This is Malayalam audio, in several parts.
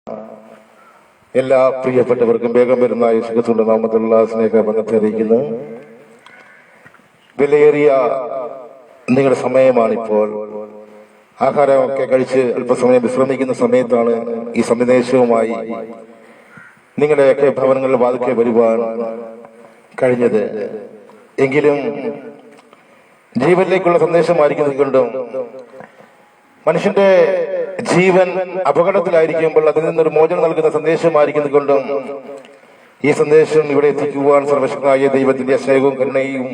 എല്ലാ പ്രിയപ്പെട്ടവർക്കും വേഗം വരുന്ന യേശുക്രിസ്തുവിന്റെ നാമത്തിലുള്ള സ്നേഹബന്ധത്തെ അറിയിക്കുന്നു. വിലയേറിയ നിങ്ങളുടെ സമയമാണിപ്പോൾ. ആഹാരമൊക്കെ കഴിച്ച് അല്പസമയം വിശ്രമിക്കുന്ന സമയത്താണ് ഈ സന്ദേശവുമായി നിങ്ങളുടെയൊക്കെ ഭവനങ്ങളിൽ വാതിക്കെ വരുവാൻ കഴിഞ്ഞത്. എങ്കിലും ജീവനിലേക്കുള്ള സന്ദേശമായിരിക്കുന്നത് കൊണ്ടും മനുഷ്യന്റെ ജീവൻ അപകടത്തിലായിരിക്കുമ്പോൾ അതിൽ നിന്നൊരു മോചനം നൽകുന്ന സന്ദേശമായിരിക്കുന്നത് കൊണ്ടും ഈ സന്ദേശം ഇവിടെ എത്തിക്കുവാൻ സർവശക്തനായ ദൈവത്തിന്റെ സ്നേഹവും കരുണയും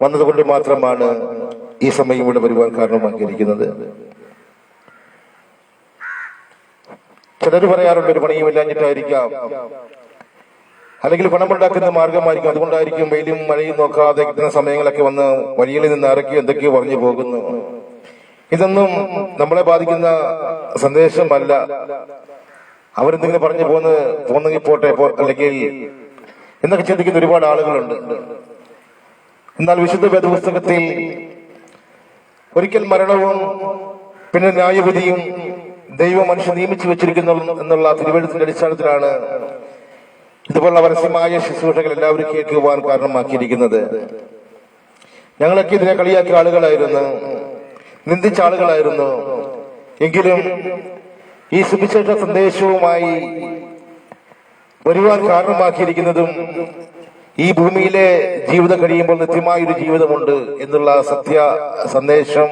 വന്നതുകൊണ്ട് മാത്രമാണ് ഈ സമയം ഇവിടെ വരുവാൻ കാരണമാക്കിയിരിക്കുന്നത്. ചിലർ പറയാറുണ്ട് ഒരു പണിയുമില്ലാഞ്ഞിട്ടായിരിക്കാം, അല്ലെങ്കിൽ പണമുണ്ടാക്കുന്ന മാർഗമായിരിക്കും, അതുകൊണ്ടായിരിക്കും വെയിലും മഴയും നോക്കാതെ കിട്ടുന്ന സമയങ്ങളൊക്കെ വന്ന് വഴികളിൽ നിന്ന് ഇറക്കി എന്തൊക്കെയോ പറഞ്ഞു പോകുന്നു. ഇതൊന്നും നമ്മളെ ബാധിക്കുന്ന സന്ദേശമല്ല. അവരെന്തെങ്കിലും പറഞ്ഞു പോന്നെങ്കിൽ പോട്ടെ, അല്ലെങ്കിൽ എന്നൊക്കെ ചിന്തിക്കുന്ന ഒരുപാട് ആളുകളുണ്ട്. എന്നാൽ വിശുദ്ധ വേദപുസ്തകത്തിൽ ഒരിക്കൽ മരണവും പിന്നെ ന്യായവിധിയും ദൈവം മനുഷ്യൻ നിയമിച്ചു വെച്ചിരിക്കുന്നു എന്നുള്ള തിരുവെഴുത്തിന്റെ അടിസ്ഥാനത്തിലാണ് ഇതുപോലുള്ള പരസ്യമായ ശുശ്രൂഷകൾ എല്ലാവരും കേൾക്കുവാൻ കാരണമാക്കിയിരിക്കുന്നത്. ഞങ്ങളൊക്കെ ഇതിനെ കളിയാക്കിയ ആളുകളായിരുന്നു, നിന്ദിച്ച ആളുകളായിരുന്നു. എങ്കിലും ഈ സുവിശേഷ സന്ദേശവുമായി വരുവാൻ കാരണമാക്കിയിരിക്കുന്നതും ഈ ഭൂമിയിലെ ജീവിതം കഴിയുമ്പോൾ നിത്യമായൊരു ജീവിതമുണ്ട് എന്നുള്ള സത്യ സന്ദേശം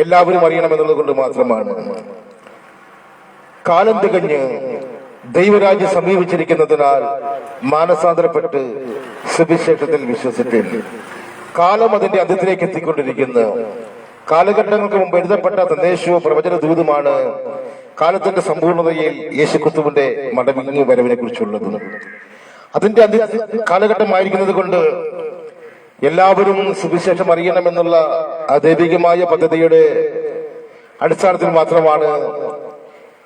എല്ലാവരും അറിയണമെന്നുള്ളത് കൊണ്ട് മാത്രമാണ്. കാലം തികഞ്ഞ് ദൈവരാജ്യം സമീപിച്ചിരിക്കുന്നതിനാൽ മാനസാന്തരപ്പെട്ട് സുവിശേഷത്തിൽ വിശ്വസിപ്പിൻ. കാലം അതിന്റെ അന്ത്യത്തിലേക്ക് എത്തിക്കൊണ്ടിരിക്കുന്നു. കാലഘട്ടങ്ങൾക്ക് മുമ്പ് എഴുതപ്പെട്ട സന്ദേശവും പ്രവചന ദൂതുമാണ് കാലത്തിന്റെ സമ്പൂർണതയിൽ യേശുക്രിസ്തുവിന്റെ മടങ്ങി വരവിനെ കുറിച്ചുള്ളത്. അതിന്റെ കാലഘട്ടമായിരിക്കുന്നത് കൊണ്ട് എല്ലാവരും സുവിശേഷം അറിയണമെന്നുള്ള ദൈവികമായ പദ്ധതിയുടെ അടിസ്ഥാനത്തിൽ മാത്രമാണ്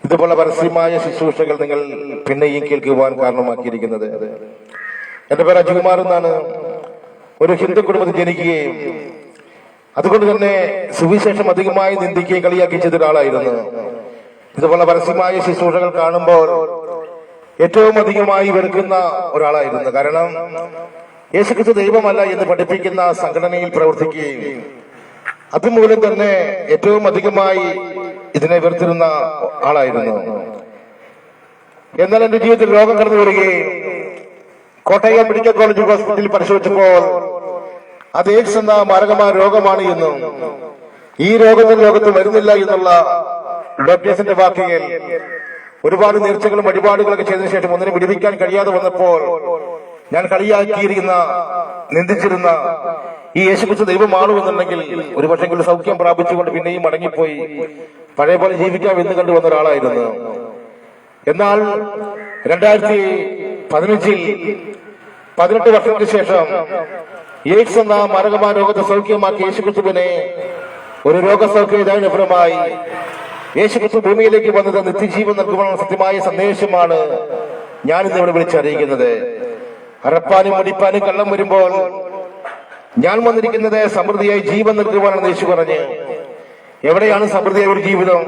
ഇതുപോലെ പരസ്യമായ ശുശ്രൂഷകൾ നിങ്ങൾ പിന്നെയും കേൾക്കുവാൻ കാരണമാക്കിയിരിക്കുന്നത്. എന്റെ പേര് അജികുമാർ എന്നാണ്. ഒരു ഹിന്ദു കുടുംബത്തിൽ ജനിക്കുകയും അതുകൊണ്ട് തന്നെ സുവിശേഷം അധികമായി നിന്ദിക്കുകയും കളിയാക്കി ചെയ്ത ഒരാളായിരുന്നു. ഇതുപോലെ പരസ്യമായ ശുശ്രൂഷകൾ കാണുമ്പോൾ ഏറ്റവും അധികമായി വെറുക്കുന്ന ഒരാളായിരുന്നു. കാരണം യേശുക്രിസ്തു ദൈവമല്ല എന്ന് പഠിപ്പിക്കുന്ന സംഘടനയിൽ പ്രവർത്തിക്കുകയും അതുമൂലം തന്നെ ഏറ്റവും അധികമായി ഇതിനെ വെറുത്തിരുന്ന ആളായിരുന്നു. എന്നാൽ എന്റെ ജീവിതത്തിൽ രോഗം കടന്നു വരികയും കോട്ടയം മെഡിക്കൽ കോളേജ് ഹോസ്പിറ്റലിൽ പരിശോധിച്ചപ്പോൾ അത് എയ്ഡ്സ് എന്ന മാരകമായ രോഗമാണ് എന്നും ഈ ലോകത്ത് വരുന്നില്ല എന്നുള്ള ഡോക്ടേഴ്സിന്റെ വാക്കുകൾ ഒരുപാട് നേർച്ചകളും വഴിപാടുകളൊക്കെ ചെയ്തതിനു ശേഷം ഒന്നിനെ വിടിവിക്കാൻ കഴിയാതെ വന്നപ്പോൾ ഞാൻ കളിയാക്കിയിരിക്കുന്ന നിന്ദിച്ചിരുന്ന ഈ യേശുക്രിസ്തു ദൈവമാണുവെന്നുണ്ടെങ്കിൽ ഒരു പക്ഷെങ്കിലും സൗഖ്യം പ്രാപിച്ചുകൊണ്ട് പിന്നെയും മടങ്ങിപ്പോയി പഴയ പോലെ ജീവിക്കാം എന്ന് കണ്ടുവന്ന ഒരാളായിരുന്നു. എന്നാൽ 2015 18 വർഷങ്ങൾക്ക് ശേഷം എയ്ഡ്സ് എന്ന മാരകമായ രോഗത്തെ സൗഖ്യമാക്കിയ യേശുക്രിസ്തുവിനെ ഒരു രോഗസൗഖ്യപരമായി യേശുക്രിസ്തു ഭൂമിയിലേക്ക് വന്നത് നിത്യജീവൻ നൽകുവാനുള്ള സത്യമായ സന്ദേശമാണ് ഞാനിന്ന് ഇവിടെ വിളിച്ചറിയിക്കുന്നത്. അറപ്പാനും മുടിപ്പാനും കള്ളം വരുമ്പോൾ ഞാൻ വന്നിരിക്കുന്നത് സമൃദ്ധിയായി ജീവൻ നൽകുവാനാണ് യേശു പറഞ്ഞ്. എവിടെയാണ് സമൃദ്ധിയായ ഒരു ജീവിതം?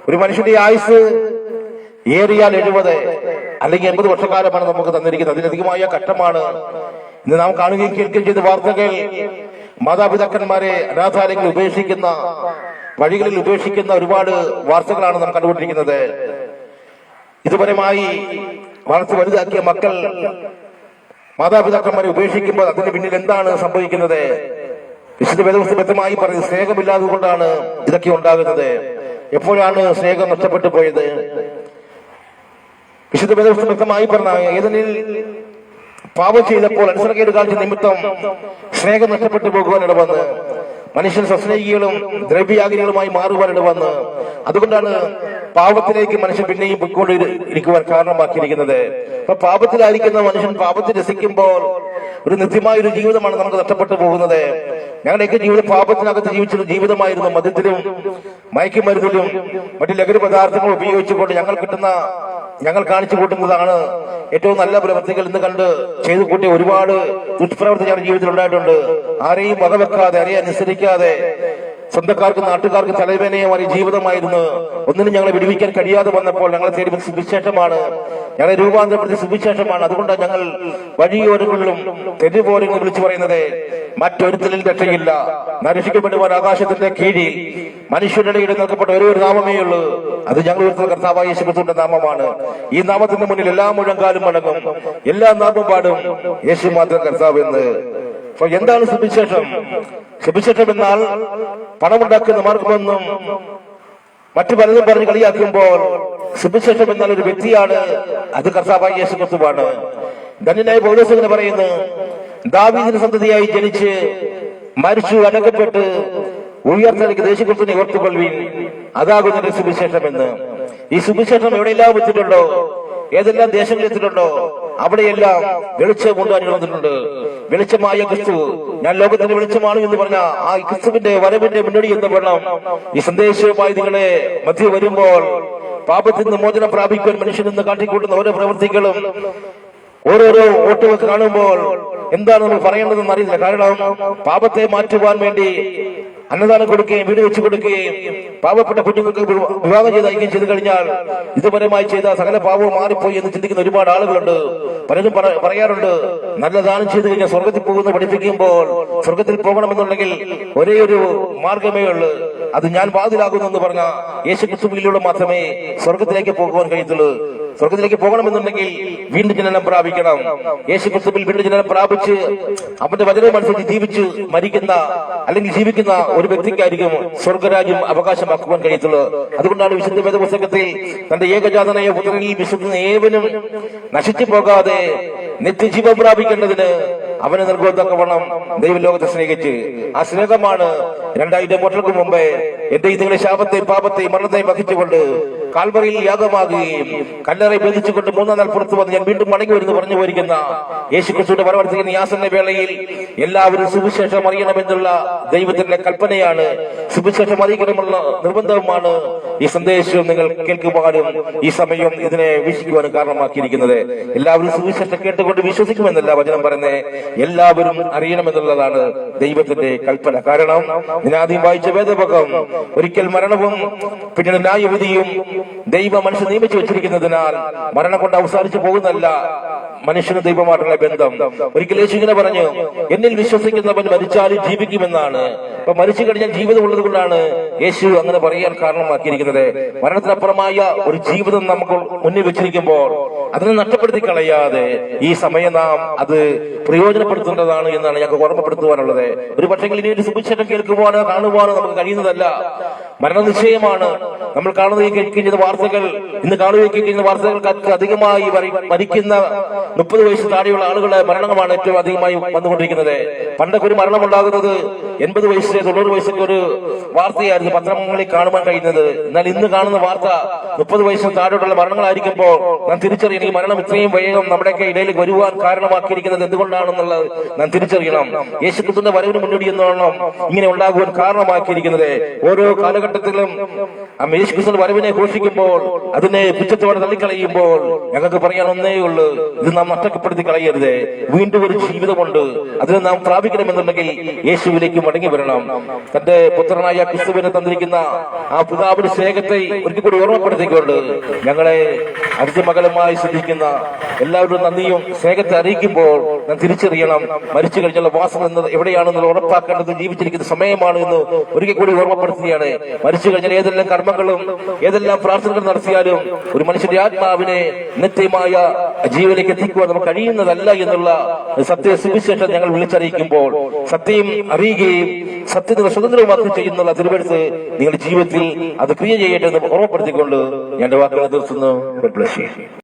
ഒരു മനുഷ്യന്റെ ആയുസ് ഏറിയാൽ 70 അല്ലെങ്കിൽ 80 വർഷക്കാലമാണ് നമുക്ക് തന്നിരിക്കുന്നത്. അതിലധികമായ ഘട്ടമാണ് ഇന്ന് നാം കാണുകയും കേൾക്കുകയും ചെയ്ത വാർത്തകൾ. മാതാപിതാക്കന്മാരെ അനാഥാലയങ്ങളിൽ ഉപേക്ഷിക്കുന്ന, വഴികളിൽ ഉപേക്ഷിക്കുന്ന ഒരുപാട് വാർത്തകളാണ് നാം കണ്ടുകൊണ്ടിരിക്കുന്നത്. ഇതുപരമായി വളർത്തി വലുതാക്കിയ മക്കൾ മാതാപിതാക്കന്മാരെ ഉപേക്ഷിക്കുമ്പോൾ അതിന് പിന്നിൽ എന്താണ് സംഭവിക്കുന്നത്? വിശുദ്ധ വേദപുസ്തകം വ്യക്തമായി പറഞ്ഞത് സ്നേഹമില്ലാതെ കൊണ്ടാണ് ഇതൊക്കെ ഉണ്ടാകുന്നത്. എപ്പോഴാണ് സ്നേഹം നഷ്ടപ്പെട്ടു പോയത്? വിശുദ്ധ വേദപുസ്തകം വ്യക്തമായി പറഞ്ഞ ഏതെങ്കിലും പാപം ചെയ്തപ്പോൾ അനുസരണക്കേട് കാണിച്ച നിമിത്തം സ്നേഹം നഷ്ടപ്പെട്ടു പോകുവാൻ ഇടവന്ന് മനുഷ്യൻ സസ്നേഹികളും ദ്രവ്യാഗ്നികളുമായി മാറുവാൻ ഇടവന്ന് അതുകൊണ്ടാണ് പാപത്തിലേക്ക് മനുഷ്യൻ പിന്നെയും പൊയ്ക്കൊണ്ടിരിക്കുവാൻ കാരണമാക്കിയിരിക്കുന്നത്. അപ്പൊ പാപത്തിലായിരിക്കുന്ന മനുഷ്യൻ പാപത്തിൽ രസിക്കുമ്പോൾ ഒരു നിത്യമായൊരു ജീവിതമാണ് നമുക്ക് നഷ്ടപ്പെട്ടു പോകുന്നത്. ഞങ്ങളുടെയൊക്കെ ജീവിതം പാപത്തിനകത്ത് ജീവിച്ചൊരു ജീവിതമായിരുന്നു. മദ്യത്തിലും മയക്കുമരുന്നിലും മറ്റു ലഹരി പദാർത്ഥങ്ങൾ ഉപയോഗിച്ചുകൊണ്ട് ഞങ്ങൾ കാണിച്ചു കൂട്ടുന്നതാണ് ഏറ്റവും നല്ല പ്രവൃത്തികൾ ഇന്ന് കണ്ട് ചെയ്തു കൂട്ടിയ ഒരുപാട് ദുഷ്പ്രവൃത്തി ഞങ്ങളുടെ ജീവിതത്തിൽ ഉണ്ടായിട്ടുണ്ട്. ആരെയും വകവെക്കാതെ, ആരെയും അനുസരിക്കാതെ സ്വന്തക്കാർക്ക് നാട്ടുകാർക്ക് തലവേദനയുമായി ജീവിതമായിരുന്നു. ഒന്നിനും ഞങ്ങളെ വിടുവിക്കാൻ കഴിയാതെ വന്നപ്പോൾ ഞങ്ങളെ തേടി സുവിശേഷമാണ്, ഞങ്ങളെ രൂപാന്തരപ്പെടുത്തിയ സുവിശേഷമാണ്. അതുകൊണ്ടാണ് ഞങ്ങൾ വഴിയോരങ്ങളിലും തെരുവോരങ്ങളും വിളിച്ചു പറയുന്നത്, മറ്റൊരുത്തലിൽ രക്ഷയില്ല. നരക്ഷിക്കപ്പെടുവാൻ ആകാശത്തിന്റെ കീഴിൽ മനുഷ്യരുടെ ഇടയിൽ നൽകപ്പെട്ട ഒരേ ഒരു നാമമേ ഉള്ളൂ, അത് ഞങ്ങൾ ഉയർത്തുന്ന കർത്താവായ യേശുക്രിസ്തുവിന്റെ നാമമാണ്. ഈ നാമത്തിന്റെ മുന്നിൽ എല്ലാ മുഴങ്കാലും മടങ്ങും, എല്ലാ നാമം പാടും, യേശു മാത്രം കർത്താവ് എന്ന്. അപ്പൊ എന്താണ് സുവിശേഷം? സുവിശേഷം എന്നാൽ പണമുണ്ടാക്കുന്ന മാർഗമെന്നും മറ്റു പലതും പറഞ്ഞ് കളിയാക്കുമ്പോൾ സുവിശേഷം എന്നാൽ ഒരു വ്യക്തിയാണ്, അത് കർത്താവായ യേശുക്രിസ്തുവാണ്. ധന്യനായ പൗലോസ് ഇങ്ങനെ പറയുന്നു, ദാവീദിന്റെ സന്തതിയായി ജനിച്ച് മരിച്ചു അടക്കപ്പെട്ട് ഉയർത്തെഴുന്നേൽക്കുന്ന യേശുക്രിസ്തുവിനെ ഓർത്തുകൊള്ളുവിൻ, അതാകുന്ന സുവിശേഷം എന്ന്. ഈ സുവിശേഷം എവിടെയെല്ലാം വെച്ചിട്ടുണ്ടോ, ഏതെല്ലാം ദേശങ്ങളിൽ എത്തിയിട്ടുണ്ടോ, അവിടെയെല്ലാം വെളിച്ചം കൊണ്ടുവരാൻ വന്നിട്ടുണ്ട്. വെളിച്ചമായ ക്രിസ്തു, ഞാൻ ലോകത്തിന്റെ വെളിച്ചമാണ് എന്ന് പറഞ്ഞ ആ ക്രിസ്തുവിന്റെ വരവിന്റെ മുന്നോടി എന്ന് പറയണം. ഈ സന്ദേശവുമായി നിങ്ങളെ മധ്യ വരുമ്പോൾ പാപത്തിൽ നിന്ന് മോചനം പ്രാപിക്കുവാൻ മനുഷ്യൻ നിന്ന് കാട്ടിക്കൂട്ടുന്ന ഓരോ പ്രവൃത്തികളും ഓരോരോ വോട്ടുകൾ കാണുമ്പോൾ എന്താണ് നമ്മൾ പറയേണ്ടതെന്ന് അറിയില്ല. കാരണം പാപത്തെ മാറ്റുവാൻ വേണ്ടി അന്നദാനം കൊടുക്കുകയും വീട് വെച്ച് കൊടുക്കുകയും പാവപ്പെട്ട കുഞ്ഞുങ്ങൾക്ക് വിവാഹം ചെയ്ത് അയക്കുകയും ചെയ്തു കഴിഞ്ഞാൽ ഇതുപരമായി ചെയ്ത സകല പാവവും മാറിപ്പോയി എന്ന് ചിന്തിക്കുന്ന ഒരുപാട് ആളുകളുണ്ട്. പലരും പറയാറുണ്ട്, നല്ല ദാനം ചെയ്തു കഴിഞ്ഞാൽ സ്വർഗത്തിൽ പോകുന്ന പഠിപ്പിക്കുമ്പോൾ സ്വർഗത്തിൽ പോകണമെന്നുണ്ടെങ്കിൽ ഒരേ ഒരു മാർഗമേ ഉള്ളൂ, അത് ഞാൻ വാതിലാകുന്നു എന്ന് പറഞ്ഞ യേശുക്രിസ്തുവിലൂടെ മാത്രമേ സ്വർഗത്തിലേക്ക് പോകുവാൻ കഴിയത്തുള്ളൂ. സ്വർഗത്തിലേക്ക് പോകണമെന്നുണ്ടെങ്കിൽ വീണ്ടും ജനനം പ്രാപിക്കണം. യേശുക്രിസ്തുവിൽ വീണ്ടും ജനനം പ്രാപിച്ച് അവന്റെ വചനമനുസരിച്ച് ജീവിച്ച് മരിക്കുന്ന അല്ലെങ്കിൽ ജീവിക്കുന്ന ഒരു വ്യക്തിക്കായിരിക്കും സ്വർഗരാജ്യം അവകാശമാക്കുവാൻ കഴിയത്തുള്ളൂ. അതുകൊണ്ടാണ് വിശുദ്ധ വേദപുസ്തകത്തിൽ തന്റെ ഏകജാതനായ പുത്രനിൽ വിശ്വസിക്കുന്ന ഏവനും നശിച്ചു പോകാതെ നിത്യജീവൻ പ്രാപിക്കേണ്ടതിന് അവനെ നൽകുവതക്കവണ്ണം ദൈവം ലോകത്തെ സ്നേഹിച്ച്, ആ സ്നേഹമാണ് 2000 വർഷങ്ങൾക്ക് മുമ്പേ എന്റെ നിങ്ങളുടെ ശാപത്തെയും പാപത്തെയും മരണത്തെയും വഹിച്ചുകൊണ്ട് കാൽവറിയിൽ യാഗമാകുകയും കല്ലറയെ ബന്ധിച്ചുകൊണ്ട് 3 നാൾ പുറത്തു വന്ന് ഞാൻ വീണ്ടും മടങ്ങി വരുന്നു പറഞ്ഞു പോയിരിക്കുന്ന യേശുക്രിസ്തുവിന്റെ വരവടുത്തിരിക്കുന്ന ഈ ആസന്ന വേളയിൽ എല്ലാവരും സുവിശേഷം അറിയണമെന്നുള്ള ദൈവത്തിന്റെ കൽപ്പനയാണ്. സുവിശേഷം അറിയിക്കണമെന്നുള്ള നിർബന്ധവുമാണ് ഈ സന്ദേശവും നിങ്ങൾ കേൾക്കുവാനും ഈ സമയം ഇതിനെ വീക്ഷിക്കുവാനും കാരണമാക്കിയിരിക്കുന്നത്. എല്ലാവരും സുവിശേഷം കേട്ടുകൊണ്ട് വിശ്വസിക്കുമെന്നല്ല വചനം പറയുന്നത്, എല്ലാവരും അറിയണമെന്നുള്ളതാണ് ദൈവത്തിന്റെ കൽപ്പന. കാരണം ഞാൻ ആദ്യം വായിച്ച വേദഭാഗം, ഒരിക്കൽ മരണവും പിന്നീട് ന്യായവിധിയും ദൈവ മനുഷ്യൻ നിയമിച്ചു വെച്ചിരിക്കുന്നതിനാൽ മരണം കൊണ്ട് അവസാനിച്ചു പോകുന്നതല്ല മനുഷ്യന് ദൈവമായിട്ടുള്ള ബന്ധം. ഒരിക്കൽ യേശു ഇങ്ങനെ പറഞ്ഞു, എന്നിൽ വിശ്വസിക്കുന്നവൻ മരിച്ചാലും ജീവിക്കുമെന്നാണ്. അപ്പൊ മരിച്ചു കഴിഞ്ഞാൽ ജീവിതം ഉള്ളത് കൊണ്ടാണ് യേശു അങ്ങനെ പറയാൻ കാരണമാക്കിയിരിക്കുന്നത്. മരണത്തിനപ്പുറമായ ഒരു ജീവിതം നമുക്ക് മുന്നിൽ വെച്ചിരിക്കുമ്പോൾ അതിനെ നഷ്ടപ്പെടുത്തി കളയാതെ ഈ സമയം നാം അത് പ്രയോജനപ്പെടുത്തേണ്ടതാണ് എന്നാണ് ഞങ്ങൾക്ക് ഓർമ്മപ്പെടുത്തുവാനുള്ളത്. ഒരു പക്ഷേ ഇനി ഒരു സുവിശേഷം കേൾക്കുവാനോ കാണുവാനോ നമുക്ക് കഴിയുന്നതല്ല. മരണനിശ്ചയമാണ്. നമ്മൾ കാണുകയും കേൾക്കുന്ന വാർത്തകൾ, ഇന്ന് കാണുകയും കേൾക്കുന്ന വാർത്തകൾക്ക് അധികമായി മരിക്കുന്ന 30 വയസ്സ് താഴെയുള്ള ആളുകളുടെ മരണമാണ് ഏറ്റവും അധികമായി വന്നുകൊണ്ടിരിക്കുന്നത്. പണ്ടൊക്കെ ഒരു മരണം ഉണ്ടാകുന്നത് 80 വയസ്സ് 90 വയസ്സൊക്കെ ഒരു വാർത്തയായിരുന്നു പത്രങ്ങളിൽ കാണുവാൻ കഴിയുന്നത്. എന്നാൽ ഇന്ന് കാണുന്ന വാർത്ത 30 വയസ്സിന് താഴെയുള്ള മരണങ്ങളായിരിക്കുമ്പോൾ നാം തിരിച്ചറിയണം, ഈ മരണം ഇത്രയും വേഗം നമ്മുടെയൊക്കെ ഇടയിലേക്ക് വരുവാൻ കാരണമാക്കിയിരിക്കുന്നത് എന്തുകൊണ്ടാണെന്നുള്ളത് നാം തിരിച്ചറിയണം. യേശുക്രിസ്തുവിന്റെ വരവിന് മുന്നോടി എന്നോണം ഇങ്ങനെ ഉണ്ടാകുവാൻ കാരണമാക്കിയിരിക്കുന്നത്. ഓരോ കാലഘട്ടത്തിലും യേശുക്രിസ്തുവിന്റെ വരവിനെ ഘോഷിക്കുമ്പോൾ അതിനെ പുച്ഛത്തോടെ തള്ളിക്കളയുമ്പോൾ ഞങ്ങൾക്ക് പറയാൻ ഒന്നേ ഉള്ളൂ, ഇത് നാം നഷ്ടപ്പെടുത്തി കളയരുത്. വീണ്ടും ഒരു ജീവിതമുണ്ട്, അതിനെ നാം പ്രാപിക്കണമെന്നുണ്ടെങ്കിൽ യേശുവിലേക്ക് മടങ്ങി വരണം. തന്റെ പുത്രനായ ക്രിസ്തുവിനെ തന്നിരിക്കുന്ന ആ പിതാവിന്റെ സ്നേഹത്തെ ഒരിക്കൽ കൂടി ഓർമ്മപ്പെടുത്തിക്കൊണ്ട് ഞങ്ങളെ അടുത്തമകലമായി ശ്രദ്ധിക്കുന്ന എല്ലാവരും നന്ദിയും സ്നേഹത്തെ അറിയിക്കുമ്പോൾ നാം തിരിച്ചറിയണം, മരിച്ചു കഴിഞ്ഞുള്ള വാസം എന്നത് എവിടെയാണെന്നുള്ള ഉറപ്പാക്കേണ്ടത് ജീവിച്ചിരിക്കുന്ന സമയമാണ് എന്ന് ഒരിക്കൽ കൂടി ഓർമ്മപ്പെടുത്തുകയാണ്. മരിച്ചു കഴിഞ്ഞാൽ ഏതെല്ലാം കർമ്മങ്ങളും ഏതെല്ലാം പ്രാർത്ഥനകൾ നടത്തിയാലും ഒരു മനുഷ്യന്റെ ആത്മാവിനെ നിത്യമായ ജീവനിലേക്ക് എത്തിക്കുവാൻ നമുക്ക് കഴിയുന്നതല്ല എന്നുള്ള സത്യ സുവിശേഷം ഞങ്ങൾ വിളിച്ചറിയിക്കുമ്പോൾ സത്യം അറിയുകയും സത്യത്തിന് സ്വതന്ത്രമാക്കുകയും ചെയ്യുന്നുള്ള തിരുവെടുത്ത് നിങ്ങളുടെ ജീവിതത്തിൽ അത് ക്രിയ ചെയ്യട്ടെ എന്ന് ഓർമ്മപ്പെടുത്തിക്കൊണ്ട് ഞാൻ വാക്കുകൾ നിർത്തുന്നു.